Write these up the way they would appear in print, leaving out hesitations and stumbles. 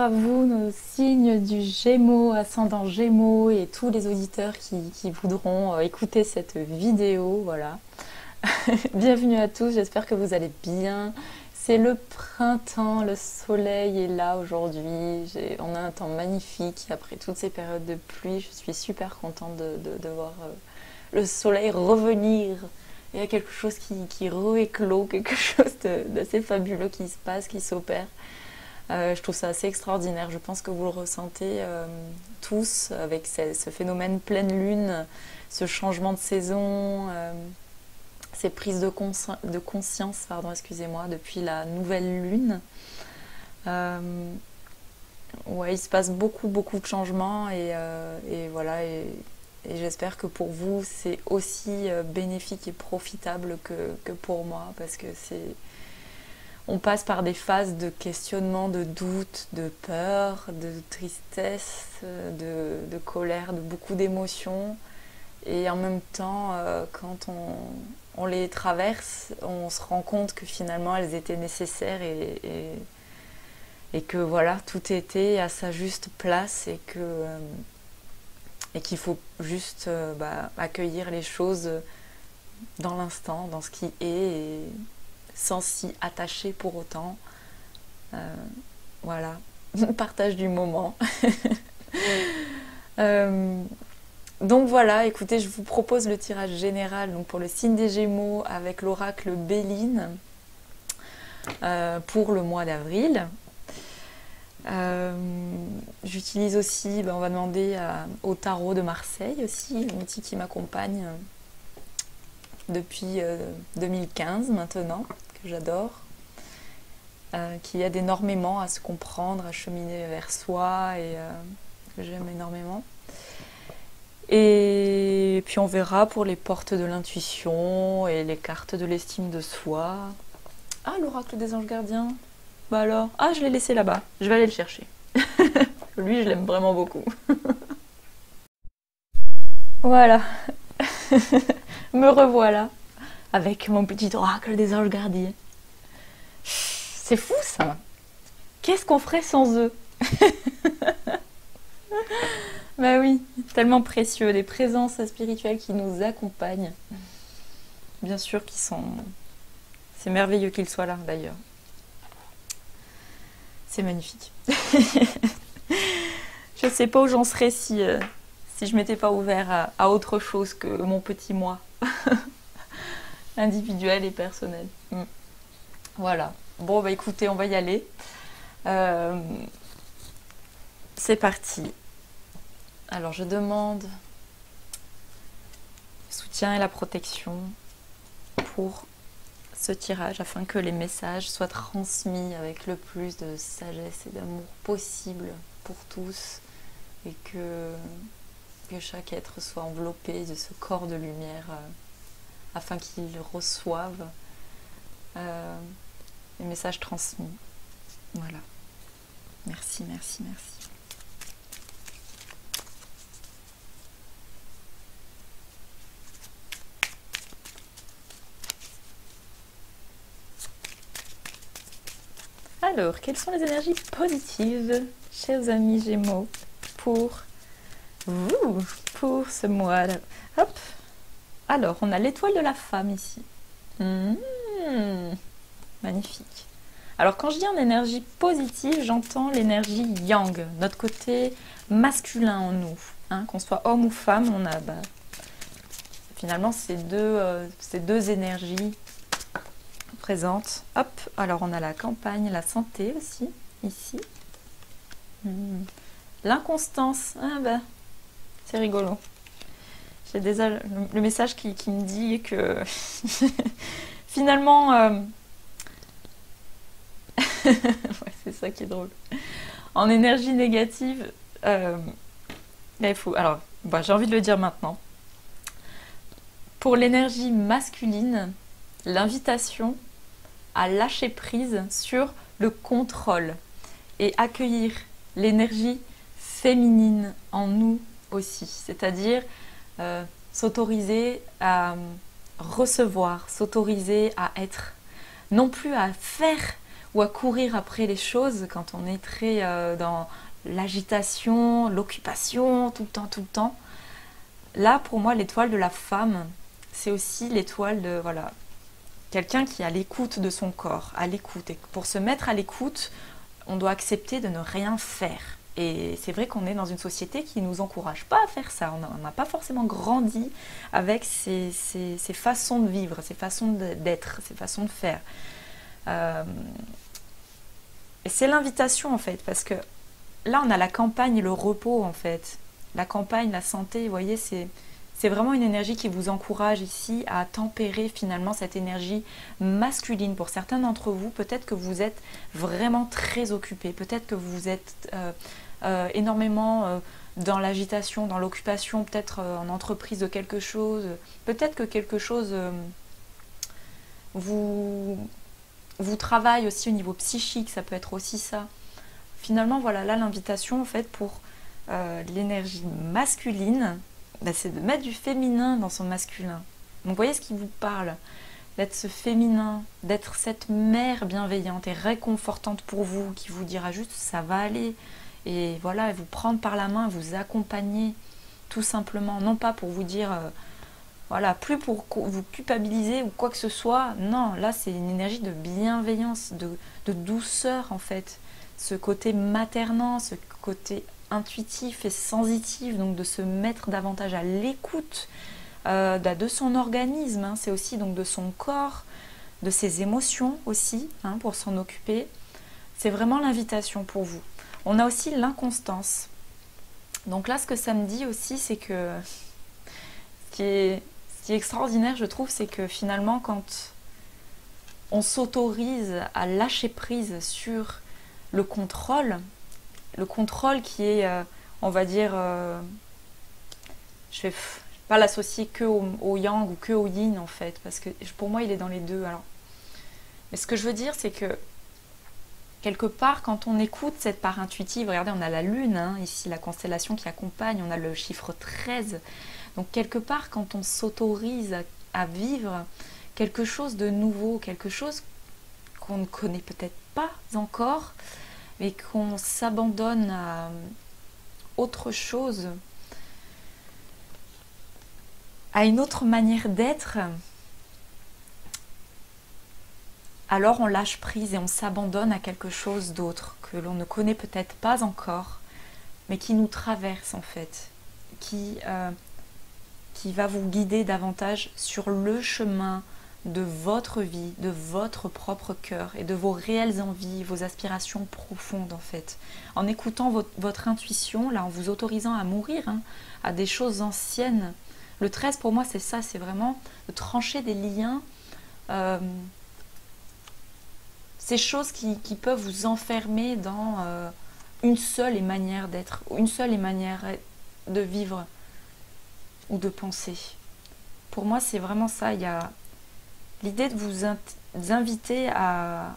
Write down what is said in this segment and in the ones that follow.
à vous, nos signes du Gémeaux, ascendant Gémeaux et tous les auditeurs qui voudront écouter cette vidéo. Voilà. Bienvenue à tous, j'espère que vous allez bien. C'est le printemps, le soleil est là aujourd'hui. On a un temps magnifique après toutes ces périodes de pluie. Je suis super contente de voir le soleil revenir. Il y a quelque chose qui rééclot, quelque chose d'assez fabuleux qui se passe, qui s'opère. Je trouve ça assez extraordinaire. Je pense que vous le ressentez tous avec ce phénomène pleine lune, ce changement de saison, ces prises de conscience, pardon, excusez-moi, depuis la nouvelle lune. Ouais, il se passe beaucoup de changements et voilà. Et j'espère que pour vous, c'est aussi bénéfique et profitable que pour moi, parce que on passe par des phases de questionnement, de doute, de peur, de tristesse, de colère, de beaucoup d'émotions. Et en même temps, quand on les traverse, on se rend compte que finalement elles étaient nécessaires et que voilà, tout était à sa juste place et qu'il faut juste accueillir les choses dans l'instant, dans ce qui est, et sans s'y attacher pour autant. Voilà, partage du moment. Donc voilà, écoutez, je vous propose le tirage général donc pour le signe des Gémeaux avec l'oracle Béline pour le mois d'avril. J'utilise aussi, on va demander au tarot de Marseille aussi, l'outil qui m'accompagne depuis 2015 maintenant, que j'adore, qui aide énormément à se comprendre, à cheminer vers soi et que j'aime énormément. Et puis on verra pour les portes de l'intuition et les cartes de l'estime de soi. Ah, l'oracle des anges gardiens. Bah alors, ah, je l'ai laissé là-bas, je vais aller le chercher. Lui, je l'aime vraiment beaucoup. Voilà. Me revoilà avec mon petit oracle des anges gardiens. C'est fou ça. Qu'est-ce qu'on ferait sans eux? Bah oui, tellement précieux, des présences spirituelles qui nous accompagnent. Bien sûr qu'ils sont... C'est merveilleux qu'ils soient là d'ailleurs. C'est magnifique. Je sais pas où j'en serais si je m'étais pas ouvert à autre chose que mon petit moi. Individuel et personnel. Voilà. Bon, bah écoutez, on va y aller. C'est parti. Alors, je demande le soutien et la protection pour ce tirage afin que les messages soient transmis avec le plus de sagesse et d'amour possible pour tous et que chaque être soit enveloppé de ce corps de lumière afin qu'il reçoive les messages transmis. Voilà. Merci, merci, merci. Alors, quelles sont les énergies positives, chers amis Gémeaux, pour vous, pour ce mois-là? Hop. Alors, on a l'étoile de la femme ici. Magnifique. Alors, quand je dis en énergie positive, j'entends l'énergie yang, notre côté masculin en nous. Hein, qu'on soit homme ou femme, on a finalement ces deux énergies présente. Hop, alors on a la campagne, la santé aussi, ici. L'inconstance, c'est rigolo. J'ai déjà le message qui me dit que finalement, ouais, c'est ça qui est drôle. En énergie négative, il faut... Alors, j'ai envie de le dire maintenant. Pour l'énergie masculine, l'invitation à lâcher prise sur le contrôle et accueillir l'énergie féminine en nous aussi, c'est-à-dire s'autoriser à recevoir, s'autoriser à être, non plus à faire ou à courir après les choses, quand on est très dans l'agitation, l'occupation, tout le temps, tout le temps. Là, pour moi, l'étoile de la femme, c'est aussi l'étoile de, voilà, quelqu'un qui est à l'écoute de son corps, à l'écoute. Et pour se mettre à l'écoute, on doit accepter de ne rien faire. Et c'est vrai qu'on est dans une société qui ne nous encourage pas à faire ça. On n'a pas forcément grandi avec ces façons de vivre, ces façons d'être, ces façons de faire. Et c'est l'invitation en fait, parce que là on a la campagne et le repos en fait. La campagne, la santé, vous voyez, c'est vraiment une énergie qui vous encourage ici à tempérer finalement cette énergie masculine. Pour certains d'entre vous, peut-être que vous êtes vraiment très occupés, peut-être que vous êtes énormément dans l'agitation, dans l'occupation, peut-être en entreprise de quelque chose, peut-être que quelque chose vous travaille aussi au niveau psychique, ça peut être aussi ça. Finalement, voilà, là l'invitation en fait pour l'énergie masculine, bah, c'est de mettre du féminin dans son masculin. Donc voyez ce qui vous parle, d'être ce féminin, d'être cette mère bienveillante et réconfortante pour vous, qui vous dira juste ça va aller, et voilà, vous prendre par la main, vous accompagner tout simplement, non pas pour vous dire voilà, plus pour vous culpabiliser ou quoi que ce soit, non, là c'est une énergie de bienveillance, de douceur en fait, ce côté maternant, ce côté intuitif et sensitif, donc de se mettre davantage à l'écoute de son organisme, hein, c'est aussi donc de son corps, de ses émotions aussi, hein, pour s'en occuper. C'est vraiment l'invitation pour vous. On a aussi l'inconstance. Donc là, ce que ça me dit aussi, c'est que ce qui est extraordinaire, je trouve, c'est que finalement, quand on s'autorise à lâcher prise sur le contrôle qui est, on va dire, je vais pas l'associer que au yang ou que au yin en fait, parce que pour moi, il est dans les deux. Alors, mais ce que je veux dire, c'est que quelque part, quand on écoute cette part intuitive, regardez, on a la lune, hein, ici, la constellation qui accompagne, on a le chiffre 13. Donc, quelque part, quand on s'autorise à vivre quelque chose de nouveau, quelque chose qu'on ne connaît peut-être pas encore, mais qu'on s'abandonne à autre chose, à une autre manière d'être, alors on lâche prise et on s'abandonne à quelque chose d'autre que l'on ne connaît peut-être pas encore, mais qui nous traverse en fait, qui va vous guider davantage sur le chemin de votre vie, de votre propre cœur et de vos réelles envies, vos aspirations profondes en fait. En écoutant votre intuition, là, en vous autorisant à mourir, hein, à des choses anciennes. Le 13 pour moi c'est ça, c'est vraiment de trancher des liens, ces choses qui peuvent vous enfermer dans une seule manière d'être, une seule manière de vivre ou de penser. Pour moi c'est vraiment ça, il y a l'idée de vous inviter à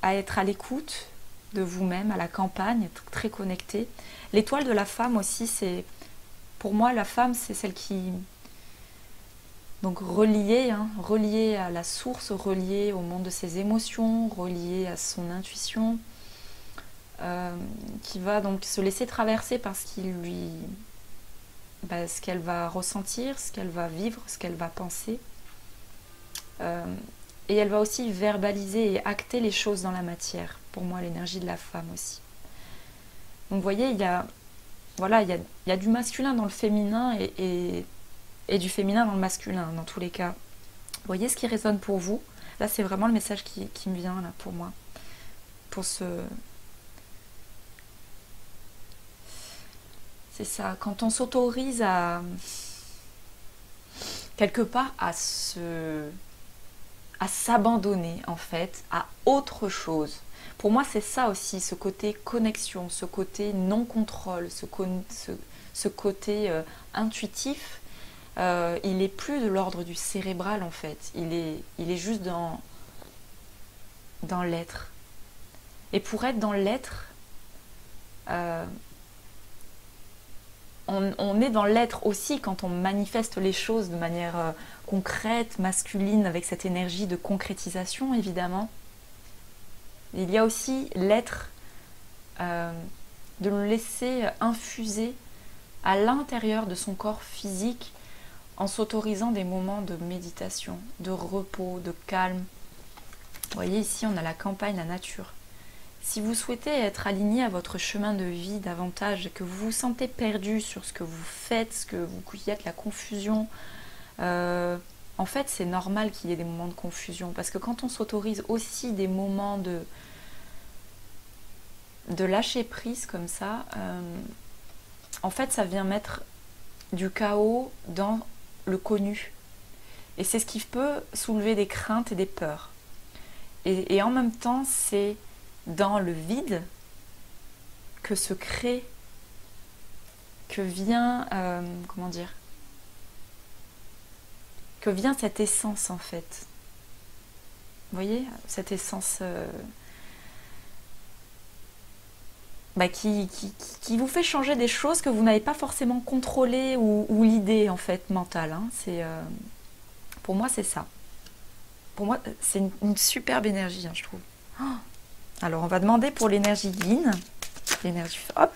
être à l'écoute de vous-même, à la campagne, être très connecté. L'étoile de la femme aussi, c'est pour moi la femme, c'est celle qui donc reliée à la source, reliée au monde de ses émotions, reliée à son intuition, qui va donc se laisser traverser par ce qu'elle va ressentir, ce qu'elle va vivre, ce qu'elle va penser. Et elle va aussi verbaliser et acter les choses dans la matière. Pour moi, l'énergie de la femme aussi. Donc vous voyez, il y a du masculin dans le féminin et du féminin dans le masculin, dans tous les cas. Vous voyez ce qui résonne pour vous? Là, c'est vraiment le message qui me vient là pour moi. C'est ça, quand on s'autorise à quelque part à s'abandonner en fait à autre chose. Pour moi c'est ça aussi, ce côté connexion, ce côté non-contrôle, ce côté intuitif, il est plus de l'ordre du cérébral en fait, il est juste dans l'être. Et pour être dans l'être, on est dans l'être aussi quand on manifeste les choses de manière concrète, masculine, avec cette énergie de concrétisation, évidemment. Il y a aussi l'être, de le laisser infuser à l'intérieur de son corps physique en s'autorisant des moments de méditation, de repos, de calme. Vous voyez, ici, on a la campagne, la nature. Si vous souhaitez être aligné à votre chemin de vie davantage, que vous vous sentez perdu sur ce que vous faites, qu'il y a de la confusion, en fait, c'est normal qu'il y ait des moments de confusion. Parce que quand on s'autorise aussi des moments de lâcher prise comme ça, en fait, ça vient mettre du chaos dans le connu. Et c'est ce qui peut soulever des craintes et des peurs. Et en même temps, c'est dans le vide que se crée, que vient, comment dire, que vient cette essence en fait. Vous voyez, cette essence qui vous fait changer des choses que vous n'avez pas forcément contrôlées ou l'idée en fait mentale. Hein. Pour moi, c'est ça. Pour moi, c'est une superbe énergie, hein, je trouve. Oh, alors, on va demander pour l'énergie yin. L'énergie... Hop.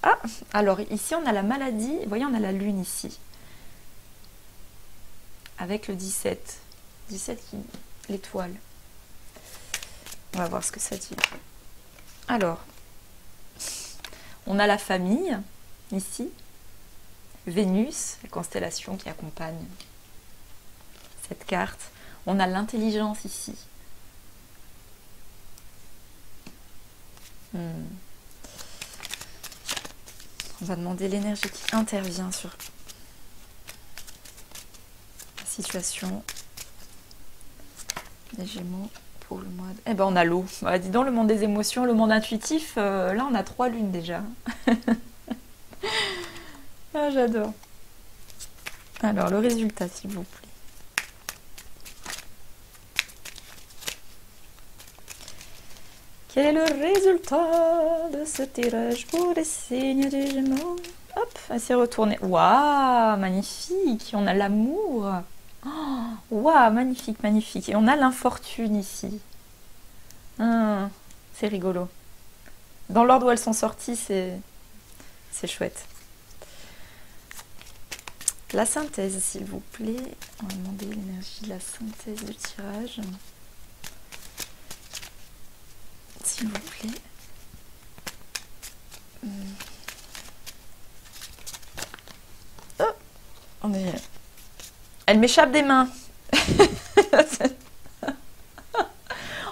Ah, alors, ici, on a la maladie. Vous voyez, on a la lune ici. Avec le 17. 17, l'étoile. On va voir ce que ça dit. Alors, on a la famille, ici. Vénus, la constellation qui accompagne cette carte. On a l'intelligence ici. On va demander l'énergie qui intervient sur la situation des Gémeaux pour le mois de... Eh ben on a l'eau. Bah, dis donc, le monde des émotions, le monde intuitif, là on a 3 lunes déjà. Ah, j'adore. Alors le résultat s'il vous plaît. Quel est le résultat de ce tirage pour les signes des Gémeaux? Hop, elle s'est retournée. Waouh, magnifique. On a l'amour. Waouh, magnifique, magnifique. Et on a l'infortune ici. C'est rigolo. Dans l'ordre où elles sont sorties, c'est chouette. La synthèse, s'il vous plaît. On va demander l'énergie de la synthèse du tirage. S'il vous plaît. Oh, on est... Elle m'échappe des mains.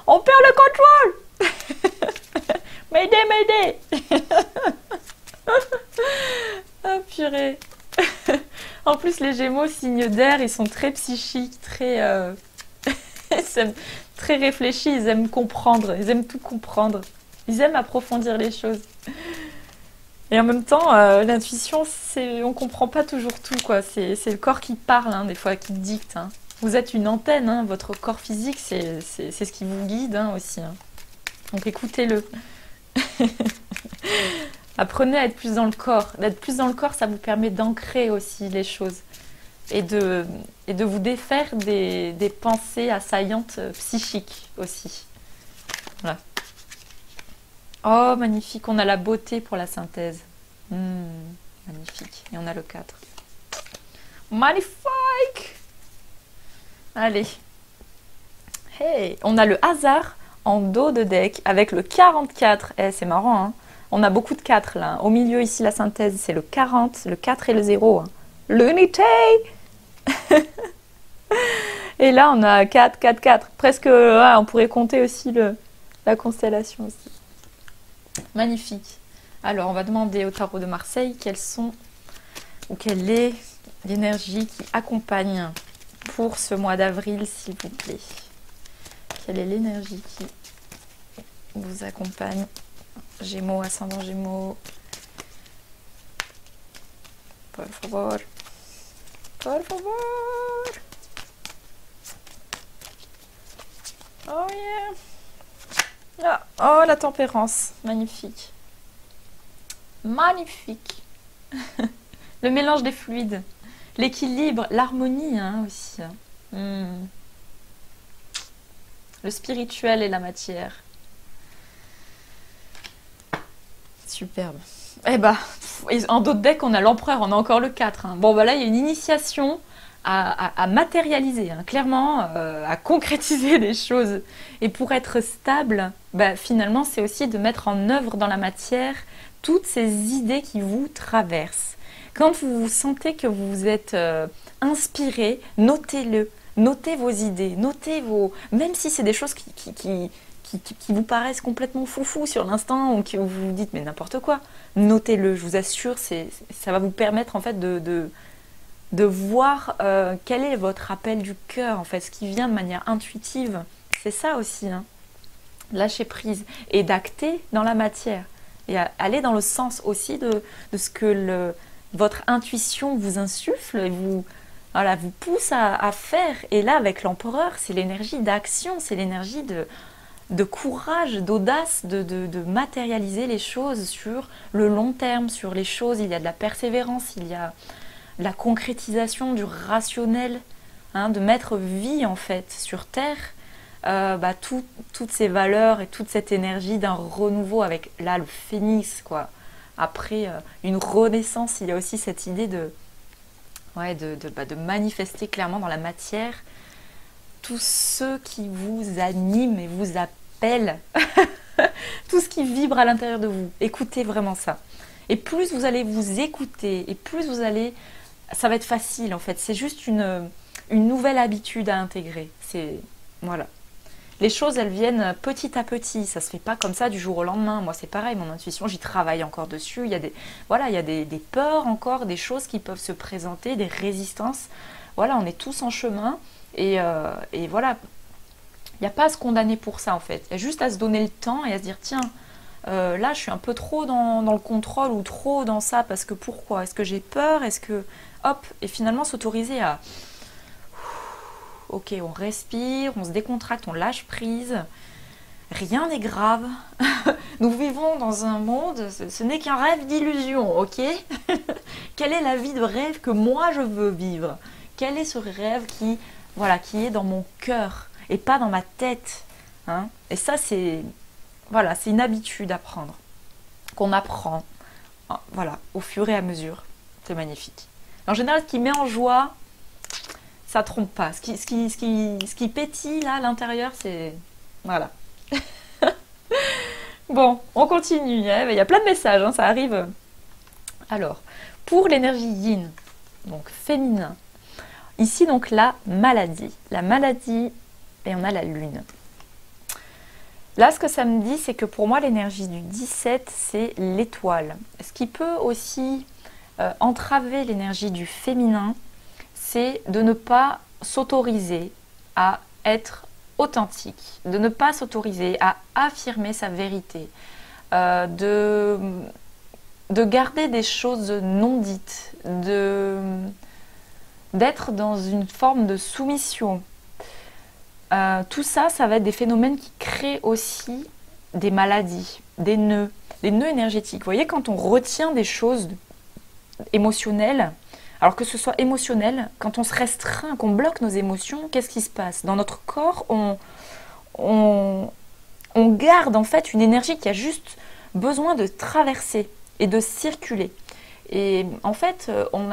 On perd le contrôle. Mayday, mayday. Ah purée. En plus, les Gémeaux, signe d'air, ils sont très psychiques, très... très réfléchis, ils aiment comprendre, ils aiment tout comprendre. Ils aiment approfondir les choses. Et en même temps, l'intuition, on comprend pas toujours tout, quoi. C'est le corps qui parle, hein, des fois, qui dicte. Hein. Vous êtes une antenne, hein, votre corps physique, c'est ce qui vous guide hein, aussi. Hein. Donc écoutez-le. Apprenez à être plus dans le corps. D'être plus dans le corps, ça vous permet d'ancrer aussi les choses. Et de vous défaire des pensées assaillantes psychiques aussi. Voilà. Oh, magnifique. On a la beauté pour la synthèse. Magnifique. Et on a le 4. Magnifique. Allez. Hey. On a le hasard en dos de deck avec le 44. Eh, c'est marrant, hein. On a beaucoup de 4 là. Au milieu, ici, la synthèse, c'est le 40, le 4 et le 0. Hein. L'unité. Et là, on a 4, 4, 4. Presque, ouais, on pourrait compter aussi la constellation aussi. Magnifique. Alors, on va demander au tarot de Marseille quelles sont ou quelle est l'énergie qui accompagne pour ce mois d'avril, s'il vous plaît. Quelle est l'énergie qui vous accompagne? Gémeaux, ascendant Gémeaux. Por favor. Por favor. Oh yeah. Ah, oh, la tempérance. Magnifique. Magnifique. Le mélange des fluides. l'équilibre, l'harmonie hein, aussi. Hein. Le spirituel et la matière. Superbe. Eh bah, en d'autres decks, on a l'empereur, on a encore le 4. Hein. Bon, bah là, il y a une initiation à matérialiser, hein, clairement, à concrétiser des choses. Et pour être stable, bah, finalement, c'est aussi de mettre en œuvre dans la matière toutes ces idées qui vous traversent. Quand vous sentez que vous êtes inspiré, notez-le. Notez vos idées, notez vos... Même si c'est des choses qui vous paraissent complètement foufou sur l'instant ou que vous vous dites mais n'importe quoi, notez-le, je vous assure, ça va vous permettre en fait de voir quel est votre appel du cœur, en fait, ce qui vient de manière intuitive. C'est ça aussi, hein. Lâcher prise et d'acter dans la matière et aller dans le sens aussi de ce que votre intuition vous insuffle et vous pousse à faire. Et là, avec l'empereur, c'est l'énergie d'action, c'est l'énergie de courage, d'audace, de matérialiser les choses sur le long terme, sur les choses. Il y a de la persévérance, il y a de la concrétisation du rationnel, hein, de mettre vie en fait sur Terre, toutes ces valeurs et toute cette énergie d'un renouveau avec là le phénix quoi. Après une renaissance, il y a aussi cette idée de manifester clairement dans la matière tout ce qui vous anime et vous appelle, tout ce qui vibre à l'intérieur de vous. Écoutez vraiment ça. Et plus vous allez vous écouter, et plus vous allez... Ça va être facile en fait. C'est juste une nouvelle habitude à intégrer. Voilà. Les choses, elles viennent petit à petit. Ça se fait pas comme ça du jour au lendemain. Moi, c'est pareil. Mon intuition, j'y travaille encore dessus. Il y a des peurs encore, des choses qui peuvent se présenter, des résistances. Voilà, on est tous en chemin. Et voilà, il n'y a pas à se condamner pour ça en fait. Il y a juste à se donner le temps et à se dire tiens, là je suis un peu trop dans le contrôle ou trop dans ça parce que pourquoi? Est-ce que j'ai peur? Est-ce que... Hop, et finalement s'autoriser à... Ok, on respire, on se décontracte, on lâche prise. Rien n'est grave. Nous vivons dans un monde, ce n'est qu'un rêve d'illusion, ok? Quelle est la vie de rêve que moi je veux vivre? Quel est ce rêve qui est dans mon cœur et pas dans ma tête, hein? Et ça, c'est une habitude à prendre, qu'on apprend, au fur et à mesure. C'est magnifique. En général, ce qui met en joie, ça trompe pas. Ce qui pétille là à l'intérieur, c'est... Voilà. Bon, on continue. Hein. Il y a plein de messages, hein, ça arrive. Alors, pour l'énergie yin, donc féminin, ici donc la maladie. La maladie, et on a la lune. Là, ce que ça me dit, c'est que pour moi, l'énergie du 17, c'est l'étoile. Ce qui peut aussi entraver l'énergie du féminin, c'est de ne pas s'autoriser à être authentique, de ne pas s'autoriser à affirmer sa vérité, de garder des choses non dites, d'être dans une forme de soumission. Tout ça, ça va être des phénomènes qui créent aussi des maladies, des nœuds énergétiques. Vous voyez, quand on retient des choses émotionnelles, alors que ce soit émotionnel, quand on se restreint, qu'on bloque nos émotions, qu'est-ce qui se passe? Dans notre corps, on garde en fait une énergie qui a juste besoin de traverser et de circuler. Et en fait, on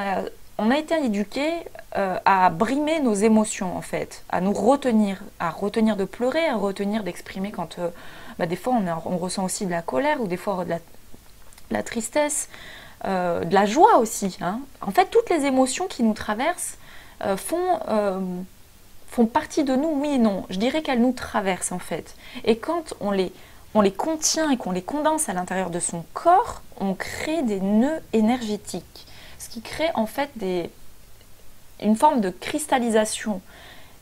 a été éduqué à brimer nos émotions en fait, à retenir de pleurer, à retenir d'exprimer quand des fois on ressent aussi de la colère ou des fois de la tristesse, de la joie aussi. Hein. En fait, toutes les émotions qui nous traversent font partie de nous, oui et non. Je dirais qu'elles nous traversent en fait. Et quand on les contient et qu'on les condense à l'intérieur de son corps, on crée des nœuds énergétiques. Ce qui crée en fait une forme de cristallisation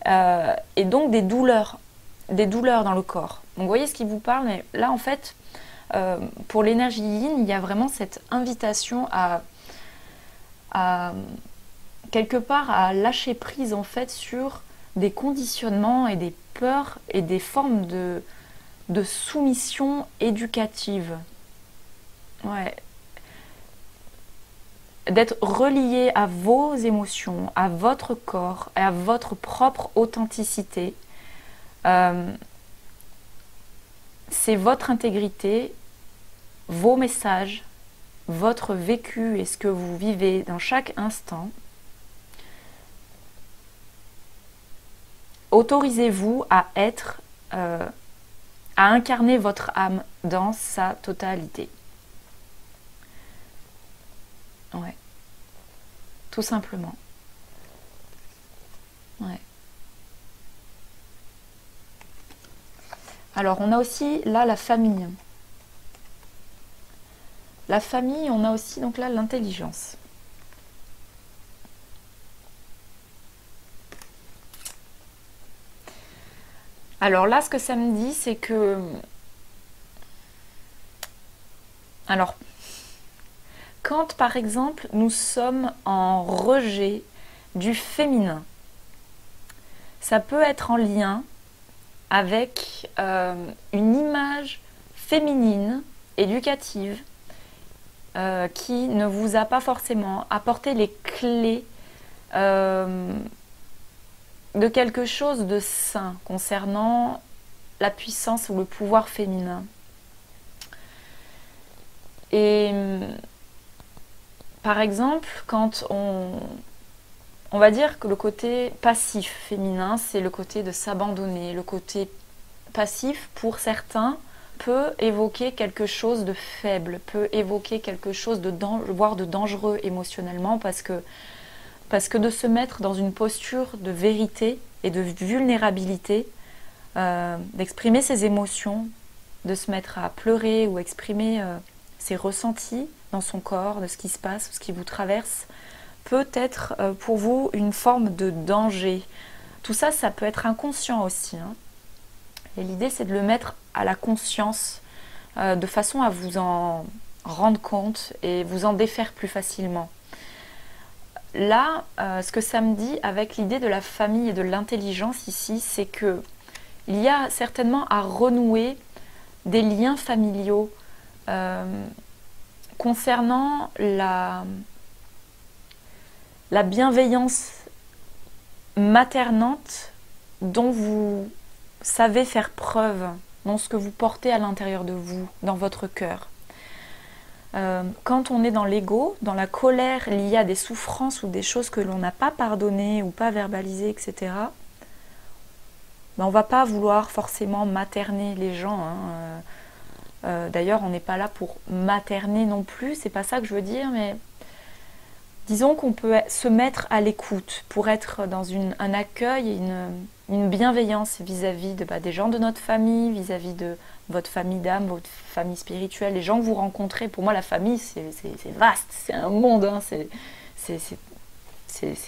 et donc des douleurs dans le corps. Donc vous voyez ce qui vous parle, mais là en fait, pour l'énergie yin, il y a vraiment cette invitation à quelque part à lâcher prise en fait sur des conditionnements et des peurs et des formes de soumission éducative. Ouais. d'être relié à vos émotions, à votre corps, et à votre propre authenticité. C'est votre intégrité, vos messages, votre vécu et ce que vous vivez dans chaque instant. Autorisez-vous à être, à incarner votre âme dans sa totalité. Ouais. Tout simplement. Ouais. Alors, on a aussi là la famille. La famille, on a aussi donc là l'intelligence. Alors là, ce que ça me dit, c'est que... Alors, quand par exemple, nous sommes en rejet du féminin, ça peut être en lien avec une image féminine, éducative, qui ne vous a pas forcément apporté les clés de quelque chose de sain concernant la puissance ou le pouvoir féminin. Et par exemple, quand on va dire que le côté passif féminin, c'est le côté de s'abandonner. Le côté passif, pour certains, peut évoquer quelque chose de faible, peut évoquer quelque chose de voire de dangereux émotionnellement, parce que de se mettre dans une posture de vérité et de vulnérabilité, d'exprimer ses émotions, de se mettre à pleurer ou exprimer ses ressentis dans son corps, de ce qui se passe, ce qui vous traverse, peut être pour vous une forme de danger. Tout ça, ça peut être inconscient aussi, hein. Et l'idée, c'est de le mettre à la conscience de façon à vous en rendre compte et vous en défaire plus facilement. Là, ce que ça me dit avec l'idée de la famille et de l'intelligence ici, c'est que il y a certainement à renouer des liens familiaux concernant la bienveillance maternante dont vous savez faire preuve, dans ce que vous portez à l'intérieur de vous, dans votre cœur. Quand on est dans l'ego, dans la colère liée à des souffrances ou des choses que l'on n'a pas pardonnées ou pas verbalisées, etc., ben on ne va pas vouloir forcément materner les gens, hein. D'ailleurs, on n'est pas là pour materner non plus, c'est pas ça que je veux dire, mais disons qu'on peut se mettre à l'écoute pour être dans un accueil et une bienveillance vis-à-vis des gens de notre famille, vis-à-vis de votre famille d'âme, votre famille spirituelle, les gens que vous rencontrez. Pour moi, la famille, c'est vaste, c'est un monde, hein, c'est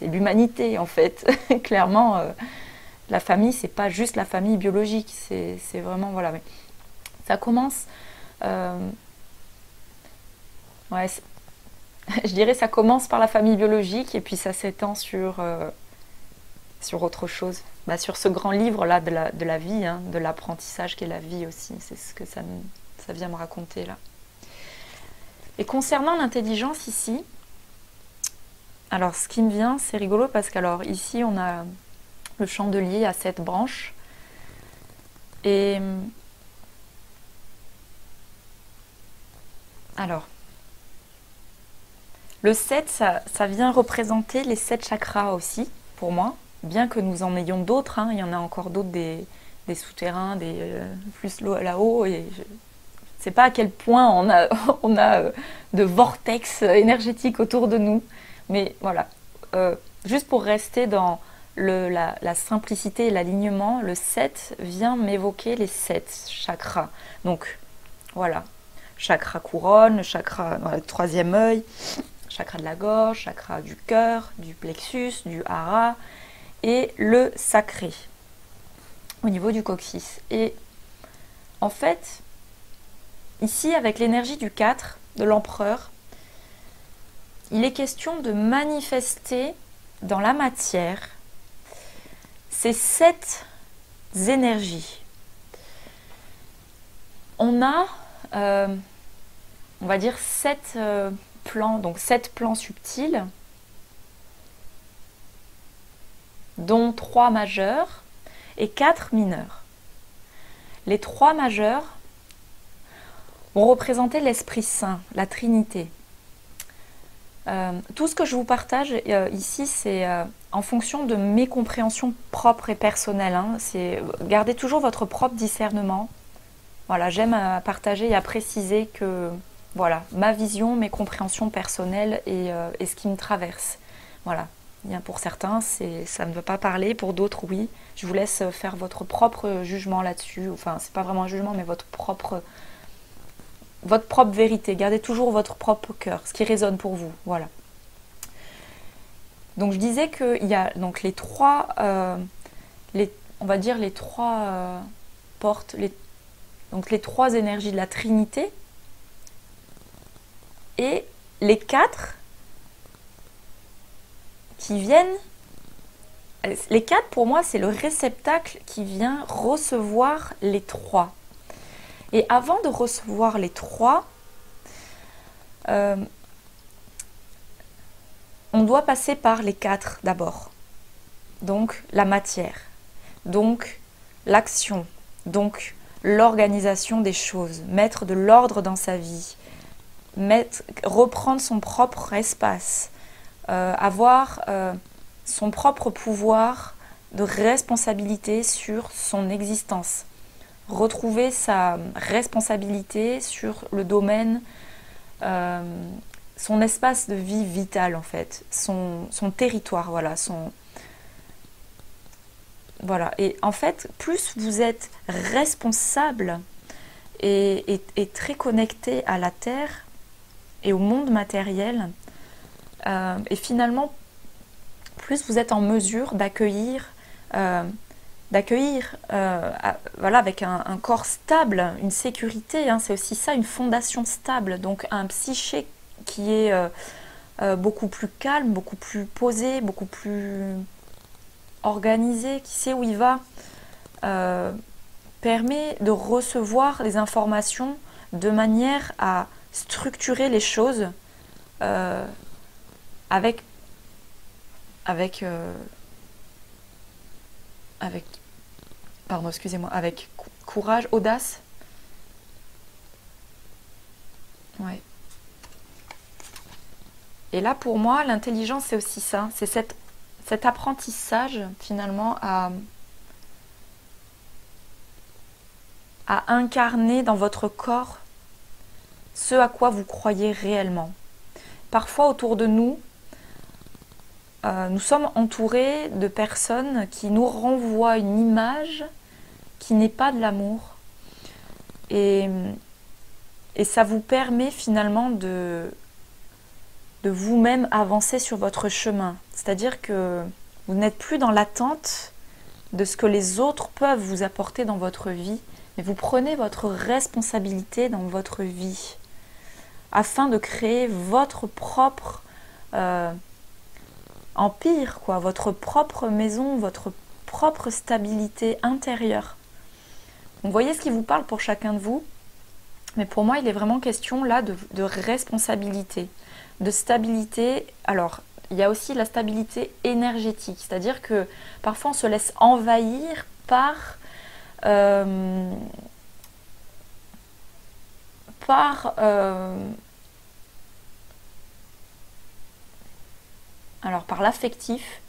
l'humanité en fait. Clairement, la famille, c'est pas juste la famille biologique, c'est vraiment, voilà. Mais ça commence... ouais, je dirais ça commence par la famille biologique et puis ça s'étend sur autre chose. Sur ce grand livre-là de la vie, hein, de l'apprentissage qu'est la vie aussi. C'est ce que ça vient me raconter là. Et concernant l'intelligence ici, alors ce qui me vient, c'est rigolo parce qu'alors ici on a le chandelier à 7 branches. Et alors, le 7, ça vient représenter les 7 chakras aussi, pour moi. Bien que nous en ayons d'autres, hein, il y en a encore d'autres, des souterrains, des plus là-haut. Et je ne sais pas à quel point on a de vortex énergétiques autour de nous. Mais voilà, juste pour rester dans la simplicité et l'alignement, le 7 vient m'évoquer les 7 chakras. Donc voilà, chakra couronne, chakra dans le 3e œil, chakra de la gorge, chakra du cœur, du plexus, du hara et le sacré au niveau du coccyx. Et en fait, ici avec l'énergie du 4 de l'empereur, il est question de manifester dans la matière ces 7 énergies. On a, on va dire, 7 plans, donc 7 plans subtils, dont 3 majeurs et 4 mineurs. Les 3 majeurs vont représenter l'Esprit Saint, la Trinité. Tout ce que je vous partage ici, c'est en fonction de mes compréhensions propres et personnelles. Hein. Gardez toujours votre propre discernement. Voilà, j'aime partager et à préciser que voilà, ma vision, mes compréhensions personnelles et ce qui me traverse. Voilà. Bien, pour certains, ça ne veut pas parler, pour d'autres, oui. Je vous laisse faire votre propre jugement là-dessus. Enfin, c'est pas vraiment un jugement, mais votre propre vérité. Gardez toujours votre propre cœur, ce qui résonne pour vous. Voilà. Donc je disais qu'il y a donc les trois, on va dire les trois portes, donc les 3 énergies de la Trinité et les 4 qui viennent. Les 4 pour moi c'est le réceptacle qui vient recevoir les 3. Et avant de recevoir les 3, on doit passer par les 4 d'abord. Donc la matière, donc l'action, donc l'organisation des choses, mettre de l'ordre dans sa vie, reprendre son propre espace, avoir son propre pouvoir de responsabilité sur son existence. Retrouver sa responsabilité sur le domaine, son espace de vie vital en fait, son territoire, voilà, voilà. Et en fait, plus vous êtes responsable et très connecté à la Terre et au monde matériel, et finalement, plus vous êtes en mesure d'accueillir voilà, avec un corps stable, une sécurité, hein, c'est aussi ça, une fondation stable, donc un psyché qui est beaucoup plus calme, beaucoup plus posé, beaucoup plus organisé, qui sait où il va, permet de recevoir les informations de manière à structurer les choses avec courage, audace. Ouais. Et là, pour moi, l'intelligence, c'est aussi ça. C'est cet apprentissage, finalement, à incarner dans votre corps ce à quoi vous croyez réellement. Parfois, autour de nous, nous sommes entourés de personnes qui nous renvoient une image qui n'est pas de l'amour. Et ça vous permet finalement de vous-même avancer sur votre chemin. C'est-à-dire que vous n'êtes plus dans l'attente de ce que les autres peuvent vous apporter dans votre vie, mais vous prenez votre responsabilité dans votre vie afin de créer votre propre empire, quoi, votre propre maison, votre propre stabilité intérieure. Donc, vous voyez ce qui vous parle pour chacun de vous, mais pour moi il est vraiment question là de responsabilité, de stabilité. Alors il y a aussi la stabilité énergétique, c'est-à-dire que parfois on se laisse envahir par l'affectif.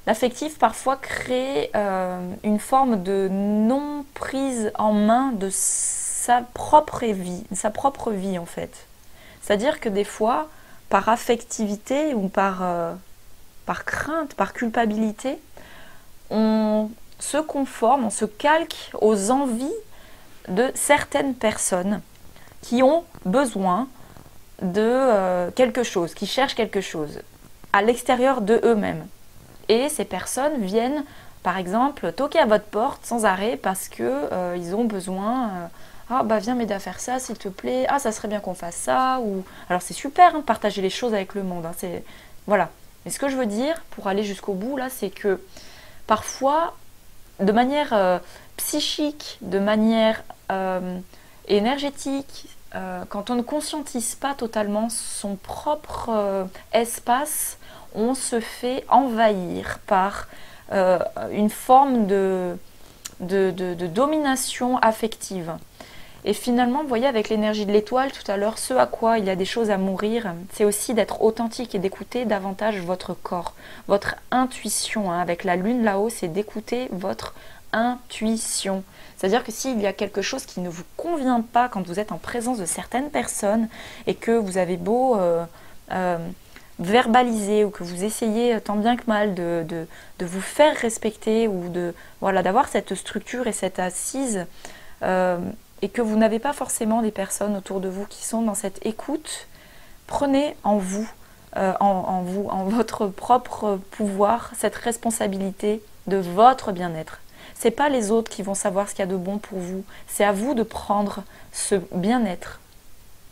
L'affectif parfois crée une forme de non-prise en main de sa propre vie en fait. C'est-à-dire que des fois, par affectivité ou par crainte, par culpabilité, on se conforme, on se calque aux envies de certaines personnes qui ont besoin de quelque chose, qui cherchent quelque chose à l'extérieur de eux-mêmes. Et ces personnes viennent, par exemple, toquer à votre porte sans arrêt parce que ils ont besoin. Ah bah viens m'aider à faire ça s'il te plaît. Ah ça serait bien qu'on fasse ça. Ou alors c'est super hein, de partager les choses avec le monde. Hein, voilà. Mais ce que je veux dire pour aller jusqu'au bout là, c'est que parfois, de manière psychique, de manière énergétique, quand on ne conscientise pas totalement son propre espace, on se fait envahir par une forme de domination affective. Et finalement, vous voyez, avec l'énergie de l'étoile, tout à l'heure, ce à quoi il y a des choses à mourir, c'est aussi d'être authentique et d'écouter davantage votre corps, votre intuition. Hein. Avec la lune là-haut, c'est d'écouter votre intuition. C'est-à-dire que s'il y a quelque chose qui ne vous convient pas quand vous êtes en présence de certaines personnes et que vous avez beau verbaliser ou que vous essayez tant bien que mal de vous faire respecter ou voilà, d'avoir cette structure et cette assise, et que vous n'avez pas forcément des personnes autour de vous qui sont dans cette écoute, prenez en vous, en votre propre pouvoir, cette responsabilité de votre bien-être. Ce n'est pas les autres qui vont savoir ce qu'il y a de bon pour vous, c'est à vous de prendre ce bien-être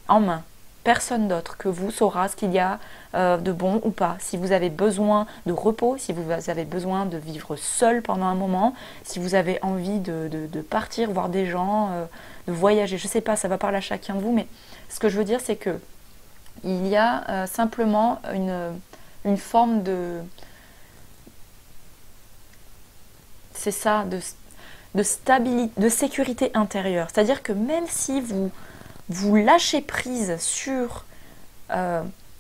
en main. Personne d'autre que vous saura ce qu'il y a de bon ou pas. Si vous avez besoin de repos, si vous avez besoin de vivre seul pendant un moment, si vous avez envie de partir voir des gens, de voyager, je ne sais pas, ça va parler à chacun de vous, mais ce que je veux dire, c'est que il y a simplement une forme de... C'est ça, de stabilité, de sécurité intérieure. C'est-à-dire que même si vous lâchez prise sur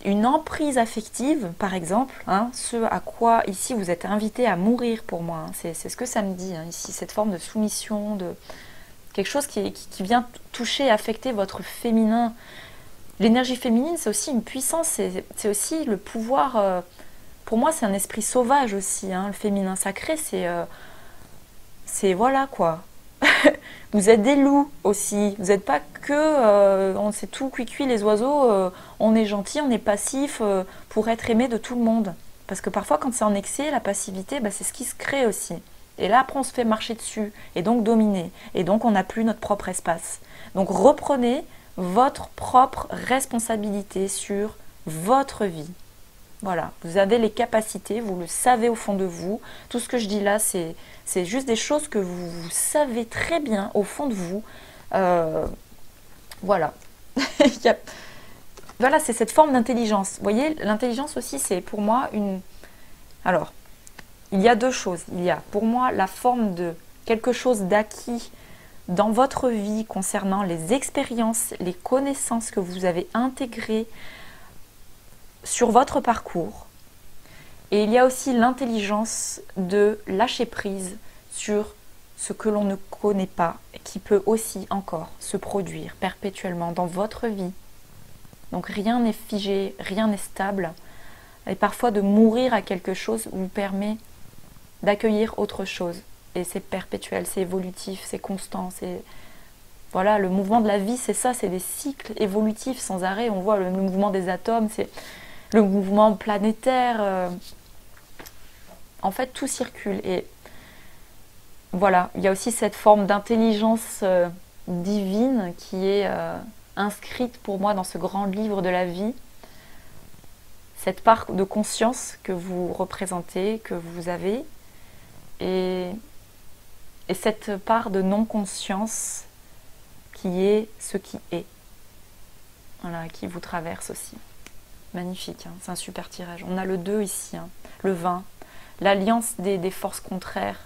une emprise affective, par exemple, hein, ce à quoi ici vous êtes invité à mourir pour moi, hein, c'est ce que ça me dit, hein, ici, cette forme de soumission, de quelque chose qui vient toucher, affecter votre féminin. L'énergie féminine, c'est aussi une puissance, c'est aussi le pouvoir, pour moi c'est un esprit sauvage aussi, hein, le féminin sacré, c'est voilà quoi. Vous êtes des loups aussi, vous n'êtes pas que, on sait tout cuit les oiseaux, on est gentil, on est passif pour être aimé de tout le monde. Parce que parfois quand c'est en excès, la passivité, bah, c'est ce qui se crée aussi. Et là après on se fait marcher dessus, et donc dominer, et donc on n'a plus notre propre espace. Donc reprenez votre propre responsabilité sur votre vie. Voilà, vous avez les capacités, vous le savez au fond de vous. Tout ce que je dis là, c'est juste des choses que vous savez très bien au fond de vous. Voilà. Voilà, c'est cette forme d'intelligence. Vous voyez, l'intelligence aussi, c'est pour moi une... Alors, il y a deux choses. Il y a pour moi la forme de quelque chose d'acquis dans votre vie concernant les expériences, les connaissances que vous avez intégrées sur votre parcours. Et il y a aussi l'intelligence de lâcher prise sur ce que l'on ne connaît pas, qui peut aussi encore se produire perpétuellement dans votre vie. Donc rien n'est figé, rien n'est stable. Et parfois de mourir à quelque chose vous permet d'accueillir autre chose. Et c'est perpétuel, c'est évolutif, c'est constant, c'est... Voilà, le mouvement de la vie, c'est ça, c'est des cycles évolutifs sans arrêt. On voit le mouvement des atomes, c'est le mouvement planétaire. En fait, tout circule. Et voilà, il y a aussi cette forme d'intelligence divine qui est inscrite pour moi dans ce grand livre de la vie. Cette part de conscience que vous représentez, que vous avez. Et cette part de non-conscience qui est ce qui est. Voilà, qui vous traverse aussi. Magnifique, hein, c'est un super tirage. On a le 2 ici, hein, le 20, l'alliance des forces contraires,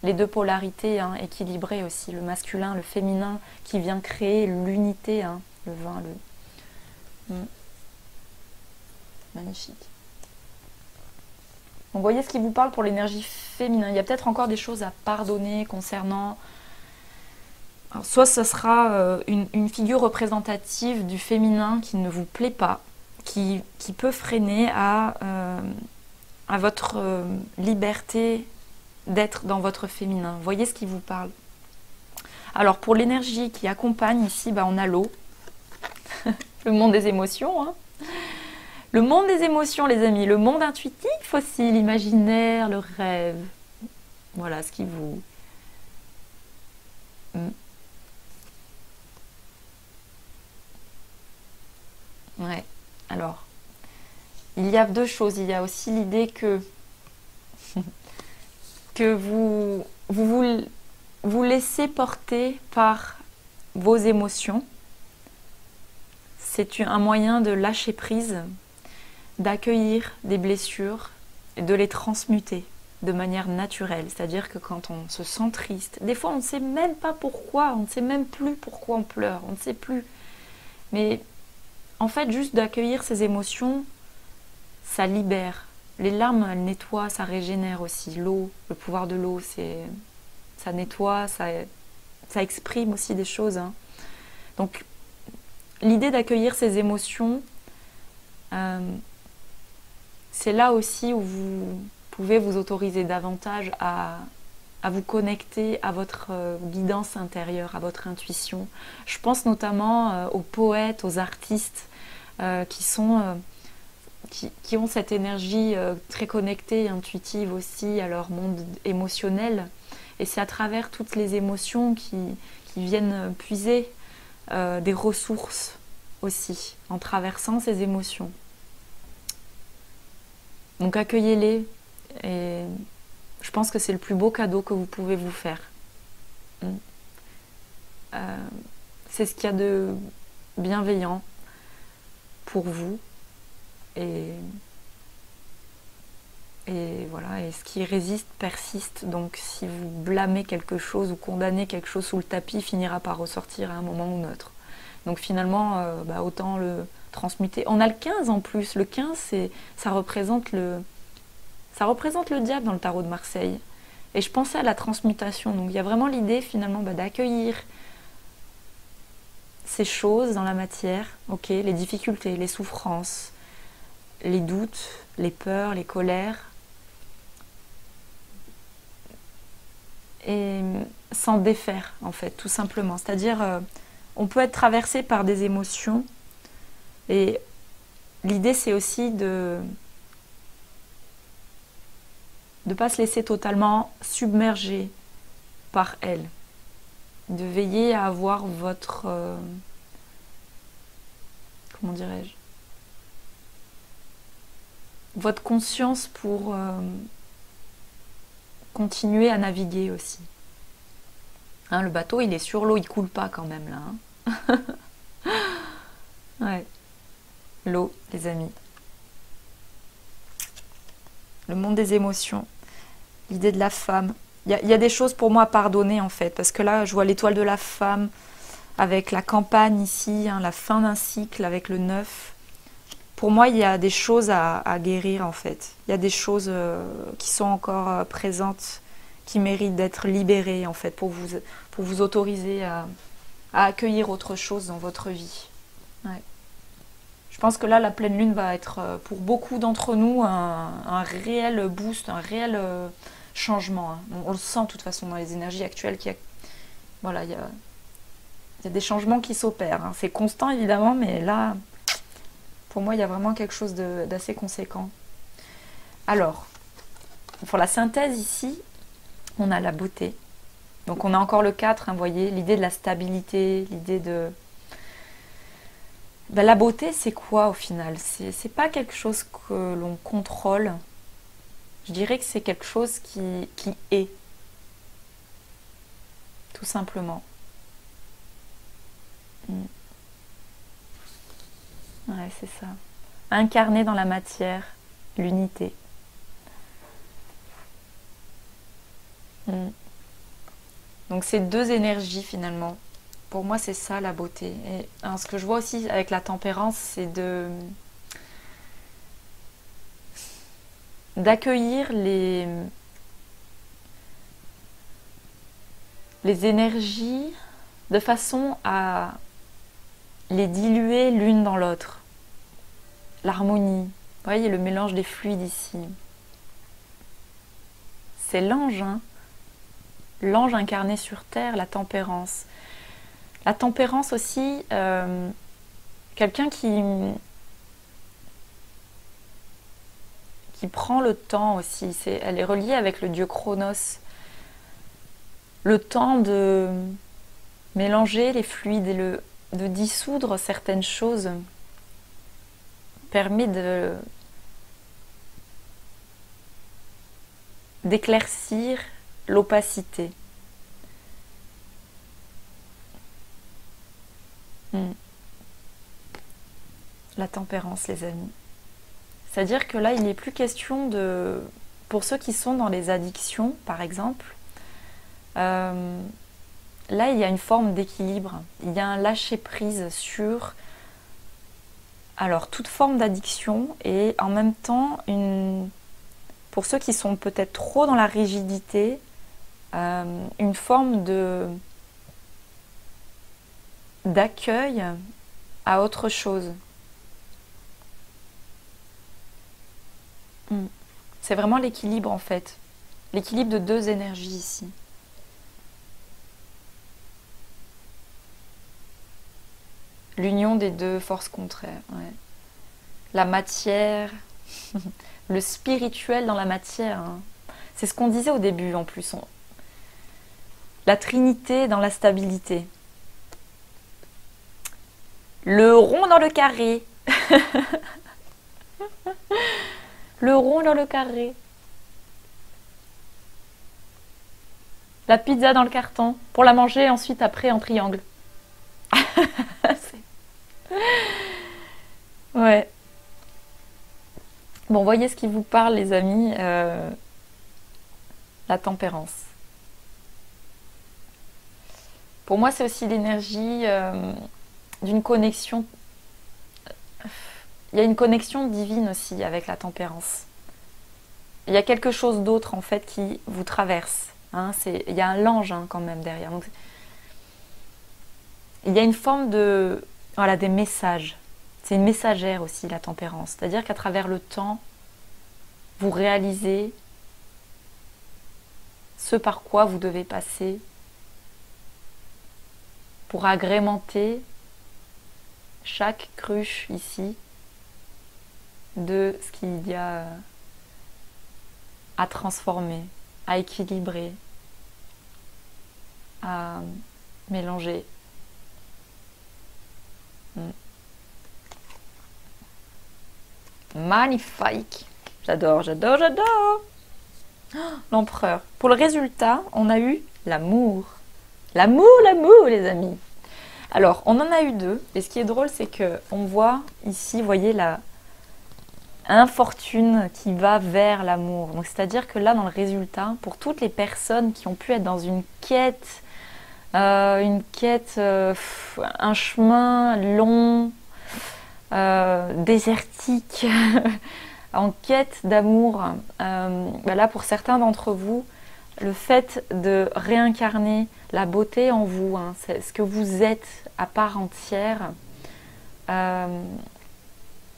les deux polarités hein, équilibrées aussi, le masculin, le féminin qui vient créer l'unité, hein, le 20, Magnifique. Donc, vous voyez ce qui vous parle pour l'énergie féminin. Il y a peut-être encore des choses à pardonner concernant... Alors, soit ce sera une figure représentative du féminin qui ne vous plaît pas, qui peut freiner à votre liberté d'être dans votre féminin. Voyez ce qui vous parle. Alors pour l'énergie qui accompagne ici, bah, on a l'eau, le monde des émotions. Hein. Le monde des émotions les amis, le monde intuitif aussi, l'imaginaire, le rêve. Voilà ce qui vous... Ouais, alors, il y a deux choses. Il y a aussi l'idée que vous laissez porter par vos émotions c'est un moyen de lâcher prise, d'accueillir des blessures et de les transmuter de manière naturelle. C'est-à-dire que quand on se sent triste, des fois on ne sait même pas pourquoi, on ne sait même plus pourquoi on pleure, on ne sait plus. Mais en fait, juste d'accueillir ces émotions, ça libère. Les larmes, elles nettoient, ça régénère aussi. L'eau, le pouvoir de l'eau, ça nettoie, ça exprime aussi des choses. Hein. Donc, l'idée d'accueillir ces émotions, c'est là aussi où vous pouvez vous autoriser davantage à vous connecter à votre guidance intérieure, à votre intuition. Je pense notamment aux poètes, aux artistes qui ont cette énergie très connectée, intuitive aussi à leur monde émotionnel. Et c'est à travers toutes les émotions qui viennent puiser des ressources aussi, en traversant ces émotions. Donc accueillez-les, et je pense que c'est le plus beau cadeau que vous pouvez vous faire. C'est ce qu'il y a de bienveillant pour vous. Et voilà, et ce qui résiste persiste. Donc si vous blâmez quelque chose ou condamnez quelque chose sous le tapis, il finira par ressortir à un moment ou un autre. Donc finalement, autant le transmuter. On a le 15 en plus. Le 15, ça représente le diable dans le tarot de Marseille. Et je pensais à la transmutation. Donc il y a vraiment l'idée finalement d'accueillir ces choses dans la matière. Ok, les difficultés, les souffrances, les doutes, les peurs, les colères. Et s'en défaire en fait, tout simplement. C'est-à-dire, on peut être traversé par des émotions. Et l'idée, c'est aussi de ne pas se laisser totalement submerger par elles. De veiller à avoir votre... comment dirais-je, votre conscience pour continuer à naviguer aussi. Hein, le bateau, il est sur l'eau, il coule pas quand même là. Hein. Ouais. L'eau, les amis. Le monde des émotions. L'idée de la femme. Il y a des choses pour moi à pardonner en fait. Parce que là, je vois l'étoile de la femme avec la campagne ici, hein, la fin d'un cycle avec le 9. Pour moi, il y a des choses à guérir en fait. Il y a des choses qui sont encore présentes, qui méritent d'être libérées en fait, pour vous autoriser à accueillir autre chose dans votre vie. Ouais. Je pense que là, la pleine lune va être pour beaucoup d'entre nous un réel boost, un réel changement. Hein. On le sent de toute façon dans les énergies actuelles qu'il y a, voilà, il y a des changements qui s'opèrent. Hein. C'est constant évidemment, mais là... Pour moi, il y a vraiment quelque chose d'assez conséquent. Alors, pour la synthèse ici, on a la beauté. Donc on a encore le 4, hein, vous voyez, l'idée de la stabilité, l'idée de... Ben, la beauté, c'est quoi au final? C'est pas quelque chose que l'on contrôle. Je dirais que c'est quelque chose qui est. Tout simplement. Ouais, c'est ça. Incarner dans la matière l'unité. Donc c'est deux énergies finalement. Pour moi, c'est ça la beauté. Et alors, ce que je vois aussi avec la tempérance, c'est d'accueillir les énergies de façon à les diluer l'une dans l'autre. L'harmonie. Vous voyez le mélange des fluides ici. C'est l'ange, hein. L'ange incarné sur terre, la tempérance. La tempérance aussi, quelqu'un qui prend le temps aussi. Elle est reliée avec le dieu Chronos. Le temps de mélanger les fluides et de dissoudre certaines choses permet d'éclaircir l'opacité. la tempérance, les amis. C'est-à-dire que là, il n'est plus question de... Pour ceux qui sont dans les addictions, par exemple, là, il y a une forme d'équilibre. Il y a un lâcher-prise sur... Alors, toute forme d'addiction et en même temps, pour ceux qui sont peut-être trop dans la rigidité, une forme d'accueil à autre chose. C'est vraiment l'équilibre en fait. L'équilibre de deux énergies ici. L'union des deux forces contraires. Ouais. La matière, le spirituel dans la matière. Hein. C'est ce qu'on disait au début en plus. La trinité dans la stabilité. Le rond dans le carré. Le rond dans le carré. La pizza dans le carton. Pour la manger ensuite après en triangle. Ouais. Bon, voyez ce qui vous parle, les amis. La tempérance. Pour moi, c'est aussi l'énergie d'une connexion. Il y a une connexion divine aussi avec la tempérance. Il y a quelque chose d'autre en fait qui vous traverse. Hein, il y a un l'ange hein, quand même derrière. Donc, il y a une forme de... Voilà, des messages. C'est une messagère aussi, la tempérance. C'est-à-dire qu'à travers le temps, vous réalisez ce par quoi vous devez passer pour agrémenter chaque cruche ici de ce qu'il y a à transformer, à équilibrer, à mélanger. Magnifique. J'adore, j'adore, j'adore. L'empereur. Pour le résultat, on a eu l'amour. L'amour, l'amour, les amis. Alors, on en a eu deux. Et ce qui est drôle, c'est que on voit ici, vous voyez, la infortune qui va vers l'amour. Donc, c'est-à-dire que là, dans le résultat, pour toutes les personnes qui ont pu être dans une quête, un chemin long, désertique, en quête d'amour, là, pour certains d'entre vous, le fait de réincarner la beauté en vous, hein, c'est ce que vous êtes à part entière,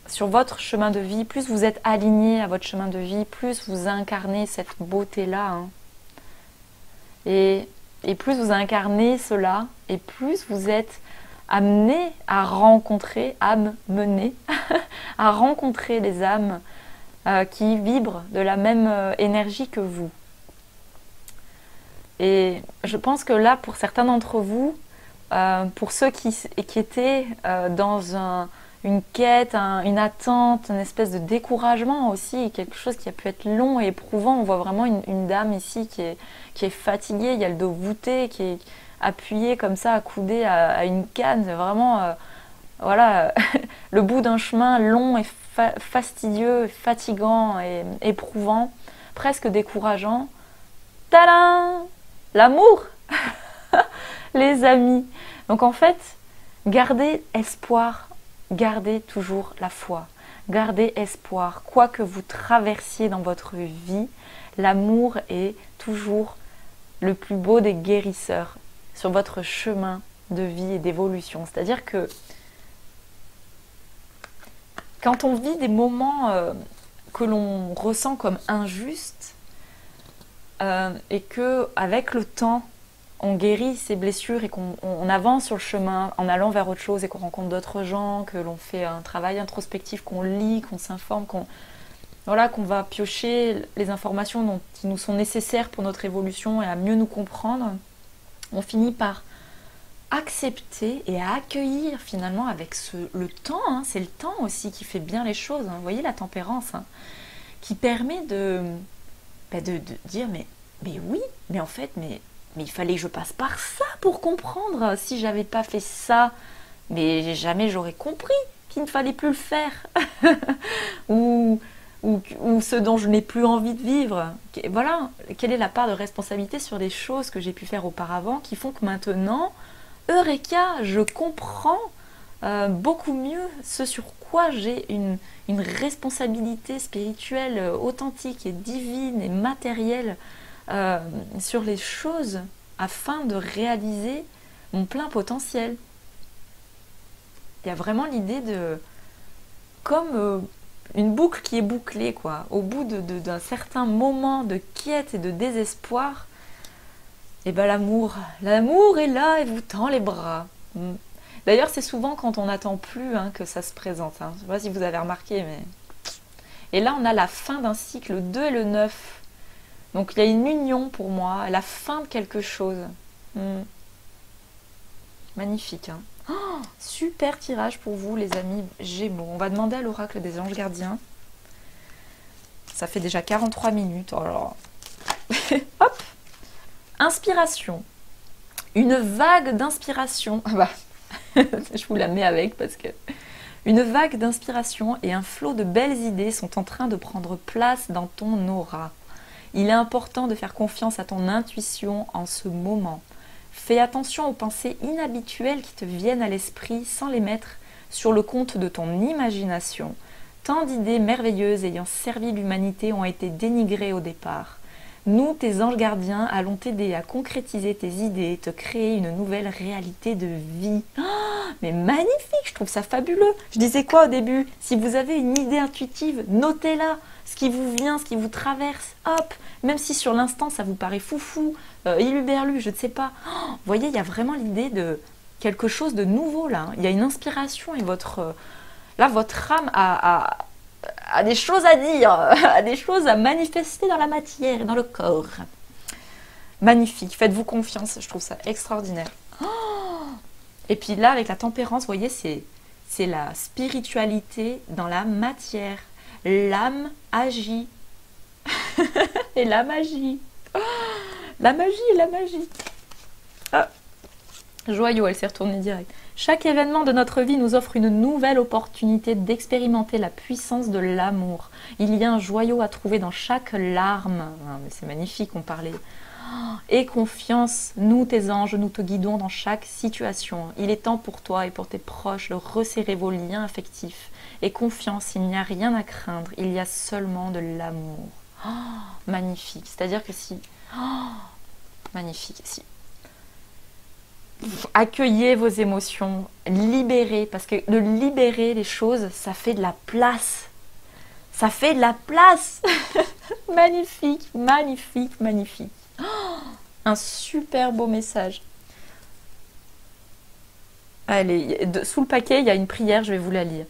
sur votre chemin de vie, plus vous êtes aligné à votre chemin de vie, plus vous incarnez cette beauté-là. Hein. Et plus vous incarnez cela, et plus vous êtes amené à rencontrer, amené à rencontrer les âmes qui vibrent de la même énergie que vous. Et je pense que là, pour certains d'entre vous, pour ceux qui étaient dans une quête, une attente, une espèce de découragement aussi, quelque chose qui a pu être long et éprouvant, on voit vraiment une dame ici qui est fatiguée, il y a le dos voûté, qui est appuyée comme ça, accoudée à une canne, c'est vraiment voilà, le bout d'un chemin long et fastidieux, fatigant et éprouvant, presque décourageant. Tadam! L'amour, les amis. Donc en fait, gardez espoir, gardez toujours la foi, gardez espoir. Quoi que vous traversiez dans votre vie, l'amour est toujours le plus beau des guérisseurs sur votre chemin de vie et d'évolution. C'est-à-dire que quand on vit des moments que l'on ressent comme injustes, et que avec le temps on guérit ces blessures et qu'on avance sur le chemin en allant vers autre chose et qu'on rencontre d'autres gens, que l'on fait un travail introspectif, qu'on lit, qu'on s'informe, qu'on va piocher les informations qui nous sont nécessaires pour notre évolution et à mieux nous comprendre, on finit par accepter et à accueillir finalement avec le temps, hein, c'est le temps aussi qui fait bien les choses, hein, vous voyez la tempérance, hein, qui permet de dire mais oui, mais en fait, mais il fallait que je passe par ça pour comprendre. Si j'avais pas fait ça, mais jamais j'aurais compris qu'il ne fallait plus le faire, ou, ou ce dont je n'ai plus envie de vivre. Voilà, quelle est la part de responsabilité sur les choses que j'ai pu faire auparavant qui font que maintenant, Eureka, je comprends beaucoup mieux ce sur quoi j'ai une responsabilité spirituelle authentique et divine et matérielle sur les choses afin de réaliser mon plein potentiel. Il y a vraiment l'idée de comme une boucle qui est bouclée, quoi. Au bout d'un certain moment de quête et de désespoir, et ben l'amour est là et vous tend les bras. D'ailleurs, c'est souvent quand on n'attend plus que ça se présente. Je ne sais pas si vous avez remarqué, mais... Et là, on a la fin d'un cycle, le 2 et le 9. Donc, il y a une union pour moi, la fin de quelque chose. Magnifique, hein. Oh, super tirage pour vous, les amis Gémeaux. On va demander à l'oracle des anges gardiens. Ça fait déjà 43 minutes. Alors... Hop. Inspiration. Une vague d'inspiration. Ah bah, je vous la mets avec parce que... Une vague d'inspiration et un flot de belles idées sont en train de prendre place dans ton aura. Il est important de faire confiance à ton intuition en ce moment. Fais attention aux pensées inhabituelles qui te viennent à l'esprit sans les mettre sur le compte de ton imagination. Tant d'idées merveilleuses ayant servi l'humanité ont été dénigrées au départ. Nous, tes anges gardiens, allons t'aider à concrétiser tes idées et te créer une nouvelle réalité de vie. Oh, mais magnifique, je trouve ça fabuleux. Je disais quoi au début? Si vous avez une idée intuitive, notez-la. Ce qui vous vient, ce qui vous traverse, hop, même si sur l'instant ça vous paraît foufou, iluberlu, je ne sais pas. Oh, vous voyez, il y a vraiment l'idée de quelque chose de nouveau là. Il y a une inspiration et votre âme a des choses à dire, a des choses à manifester dans la matière et dans le corps. Magnifique, faites-vous confiance, je trouve ça extraordinaire. Oh, et puis là, avec la tempérance, vous voyez, c'est la spiritualité dans la matière. L'âme agit. Et la magie. La magie. Ah. Joyau, elle s'est retournée direct. Chaque événement de notre vie nous offre une nouvelle opportunité d'expérimenter la puissance de l'amour. Il y a un joyau à trouver dans chaque larme. Ah, mais c'est magnifique, on parlait. Et confiance, nous tes anges, nous te guidons dans chaque situation. Il est temps pour toi et pour tes proches de resserrer vos liens affectifs. Et confiance, il n'y a rien à craindre, il y a seulement de l'amour. Oh, magnifique, c'est-à-dire que si... Oh, magnifique, si... Accueillez vos émotions, libérez, parce que de libérer les choses, ça fait de la place. Ça fait de la place. Magnifique, magnifique, magnifique. Oh, un super beau message. Allez, sous le paquet, il y a une prière, je vais vous la lire.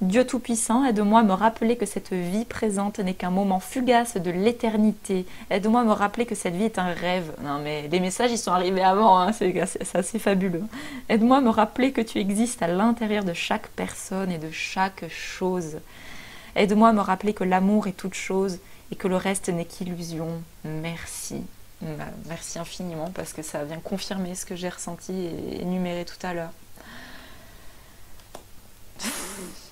Dieu Tout-Puissant, aide-moi à me rappeler que cette vie présente n'est qu'un moment fugace de l'éternité. Aide-moi à me rappeler que cette vie est un rêve. Non mais les messages, ils sont arrivés avant, hein, c'est assez fabuleux. Aide-moi à me rappeler que tu existes à l'intérieur de chaque personne et de chaque chose. Aide-moi à me rappeler que l'amour est toute chose et que le reste n'est qu'illusion. Merci. Merci infiniment parce que ça vient confirmer ce que j'ai ressenti et énuméré tout à l'heure.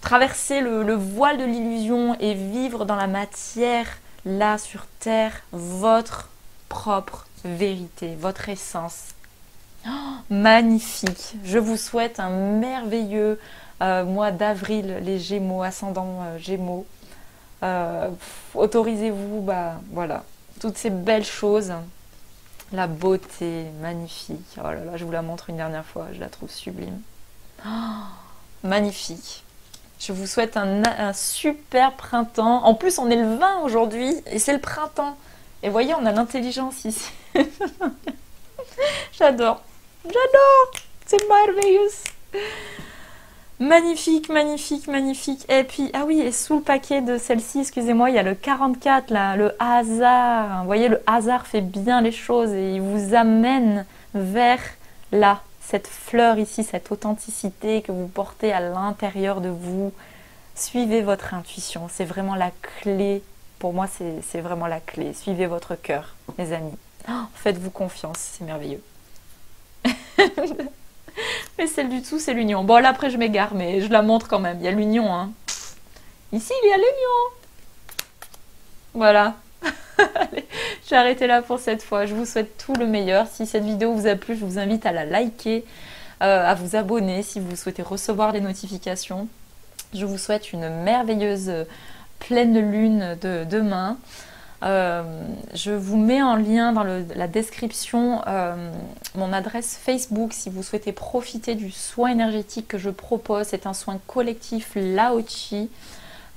Traverser le voile de l'illusion et vivre dans la matière, là sur terre, votre propre vérité, votre essence. Oh, magnifique. Je vous souhaite un merveilleux mois d'avril, les Gémeaux, ascendant Gémeaux. Autorisez-vous, voilà, toutes ces belles choses. La beauté, magnifique. Oh là là, je vous la montre une dernière fois, je la trouve sublime. Oh, magnifique. Je vous souhaite un super printemps. En plus, on est le 20 aujourd'hui et c'est le printemps. Et vous voyez, on a l'intelligence ici. J'adore. C'est merveilleux. Magnifique, magnifique, magnifique. Et puis, ah oui, et sous le paquet de celle-ci, excusez-moi, il y a le 44 là, le hasard. Vous voyez, le hasard fait bien les choses et il vous amène vers là. Cette fleur ici, cette authenticité que vous portez à l'intérieur de vous. Suivez votre intuition, c'est vraiment la clé. Pour moi, c'est vraiment la clé. Suivez votre cœur, mes amis. Oh, faites-vous confiance, c'est merveilleux. Mais celle du dessous, c'est l'union. Bon, là, après, je m'égare, mais je la montre quand même. Il y a l'union, hein. Ici, il y a l'union. Voilà. Allez, je vais arrêter là pour cette fois. Je vous souhaite tout le meilleur. Si cette vidéo vous a plu, je vous invite à la liker, à vous abonner si vous souhaitez recevoir les notifications. Je vous souhaite une merveilleuse pleine lune de demain. Je vous mets en lien dans la description mon adresse Facebook si vous souhaitez profiter du soin énergétique que je propose. C'est un soin collectif Lao Chi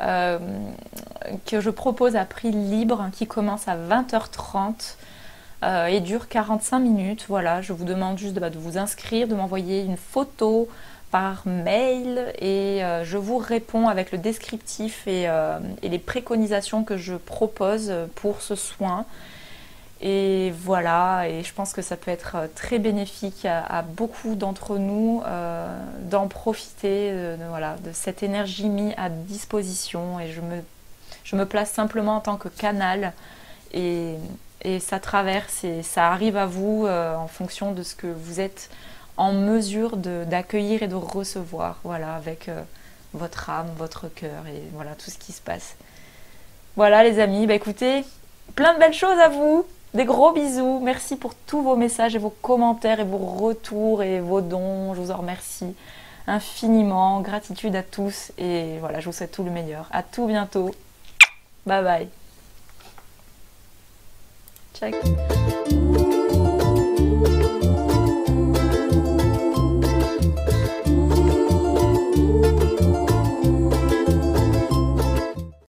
que je propose à prix libre qui commence à 20h30 et dure 45 minutes. Voilà, je vous demande juste de vous inscrire, de m'envoyer une photo par mail et je vous réponds avec le descriptif et les préconisations que je propose pour ce soin. Et voilà, et je pense que ça peut être très bénéfique à beaucoup d'entre nous d'en profiter voilà, de cette énergie mise à disposition. Et je me place simplement en tant que canal et ça traverse et ça arrive à vous en fonction de ce que vous êtes en mesure d'accueillir et de recevoir, voilà, avec votre âme, votre cœur et voilà tout ce qui se passe. Voilà les amis, bah écoutez, plein de belles choses à vous, des gros bisous, merci pour tous vos messages et vos commentaires et vos retours et vos dons, je vous en remercie infiniment, gratitude à tous et voilà, je vous souhaite tout le meilleur, à tout bientôt, bye bye. Ciao.